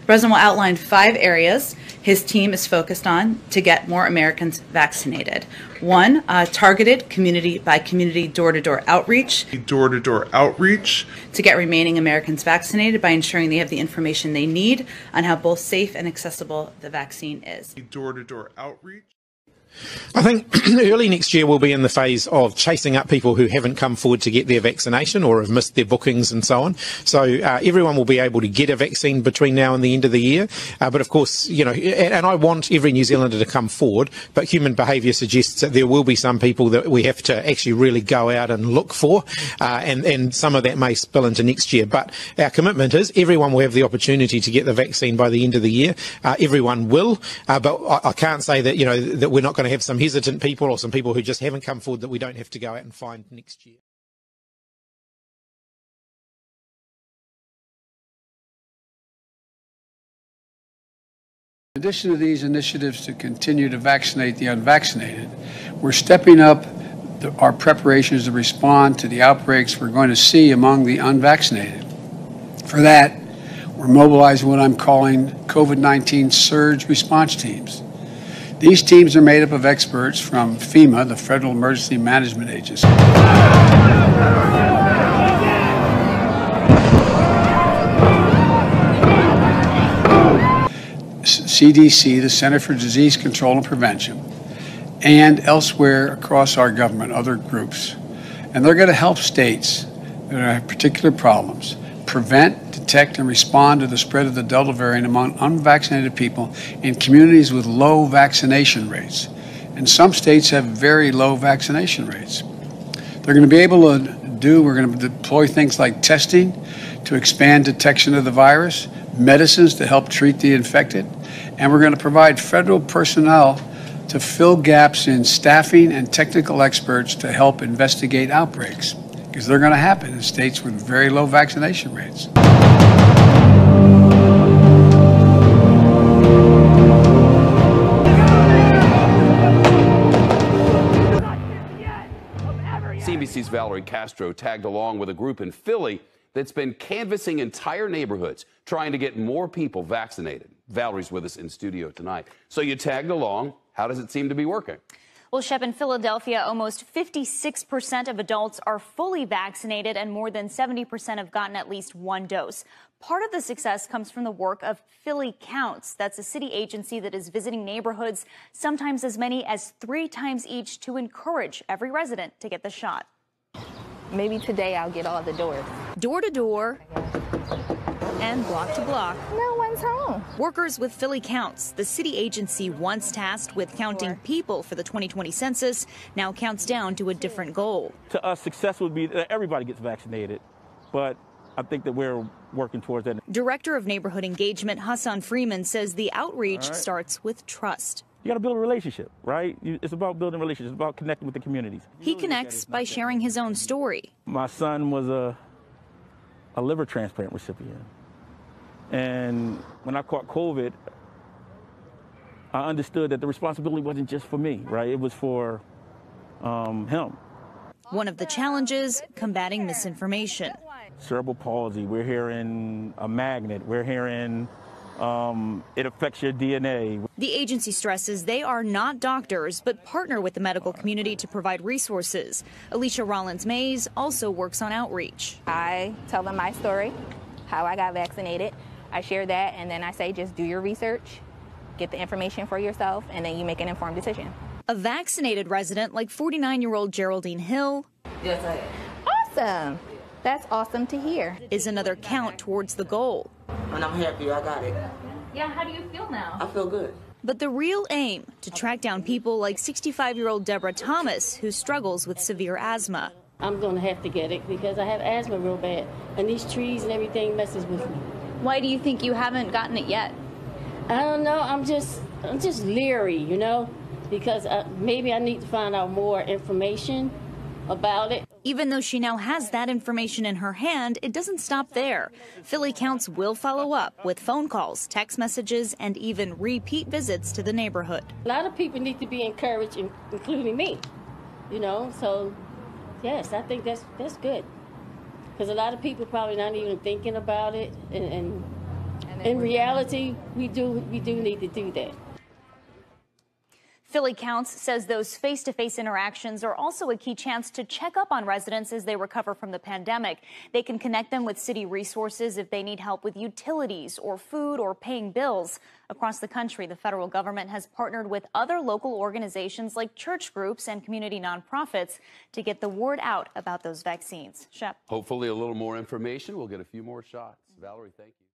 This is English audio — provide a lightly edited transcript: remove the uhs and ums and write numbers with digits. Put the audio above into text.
The President will outline 5 areas his team is focused on to get more Americans vaccinated. 1, targeted community-by-community door-to-door outreach. Door-to-door outreach. To get remaining Americans vaccinated by ensuring they have the information they need on how both safe and accessible the vaccine is. Door-to-door outreach. I think early next year we'll be in the phase of chasing up people who haven't come forward to get their vaccination or have missed their bookings and so on. So everyone will be able to get a vaccine between now and the end of the year. But of course, you know, and I want every New Zealander to come forward, but human behaviour suggests that there will be some people that we have to actually really go out and look for, and some of that may spill into next year. But our commitment is everyone will have the opportunity to get the vaccine by the end of the year. Everyone will, but I can't say that, you know, that we're not going to have some hesitant people or some people who just haven't come forward that we don't have to go out and find next year. In addition to these initiatives to continue to vaccinate the unvaccinated, we're stepping up our preparations to respond to the outbreaks we're going to see among the unvaccinated. For that, we're mobilizing what I'm calling COVID-19 surge response teams. These teams are made up of experts from FEMA, the Federal Emergency Management Agency, CDC, the Center for Disease Control and Prevention, and elsewhere across our government, other groups. And they're going to help states that have particular problems prevent, detect, and respond to the spread of the Delta variant among unvaccinated people in communities with low vaccination rates. And some states have very low vaccination rates. They're going to be able to we're going to deploy things like testing to expand detection of the virus, medicines to help treat the infected, and we're going to provide federal personnel to fill gaps in staffing and technical experts to help investigate outbreaks, because they're going to happen in states with very low vaccination rates. CBC's Valerie Castro tagged along with a group in Philly that's been canvassing entire neighborhoods, trying to get more people vaccinated. Valerie's with us in studio tonight. So you tagged along. How does it seem to be working? Well, Shep, in Philadelphia, almost 56% of adults are fully vaccinated and more than 70% have gotten at least 1 dose. Part of the success comes from the work of Philly Counts. That's a city agency that is visiting neighborhoods, sometimes as many as 3 times each, to encourage every resident to get the shot. Maybe today I'll get all the doors. Door to door and block to block. No one's home. Workers with Philly Counts, the city agency once tasked with counting people for the 2020 census, now counts down to a different goal. To us, success would be that everybody gets vaccinated, but I think that we're working towards that. Director of Neighborhood Engagement Hassan Freeman says the outreach starts with trust. You got to build a relationship, right? It's about building relationships. It's about connecting with the communities. He connects by sharing his own story. My son was a liver transplant recipient. And when I caught COVID, I understood that the responsibility wasn't just for me, right? It was for him. One of the challenges, combating misinformation. Cerebral palsy, we're hearing a magnet, we're hearing it affects your DNA. The agency stresses they are not doctors, but partner with the medical community to provide resources. Alicia Rollins-Mays also works on outreach. I tell them my story, how I got vaccinated. I share that, and then I say just do your research, get the information for yourself, and then you make an informed decision. A vaccinated resident like 49-year-old Geraldine Hill. Yes, I am. Awesome. That's awesome to hear. Is another count towards the goal. And I'm happy I got it. Yeah, how do you feel now? I feel good. But the real aim, to track down people like 65-year-old Deborah Thomas, who struggles with severe asthma. I'm going to have to get it because I have asthma real bad, and these trees and everything messes with me. Why do you think you haven't gotten it yet? I don't know. I'm just leery, you know, because maybe I need to find out more information about it. Even though she now has that information in her hand, it doesn't stop there. Philly Counts will follow up with phone calls, text messages, and even repeat visits to the neighborhood. A lot of people need to be encouraged, including me, you know, so yes, I think that's good. Because a lot of people probably not even thinking about it, and in reality, we do need to do that. Philly Counts says those face-to-face interactions are also a key chance to check up on residents as they recover from the pandemic. They can connect them with city resources if they need help with utilities or food or paying bills. Across the country, the federal government has partnered with other local organizations like church groups and community nonprofits to get the word out about those vaccines. Shep. Hopefully a little more information. We'll get a few more shots. Valerie, thank you.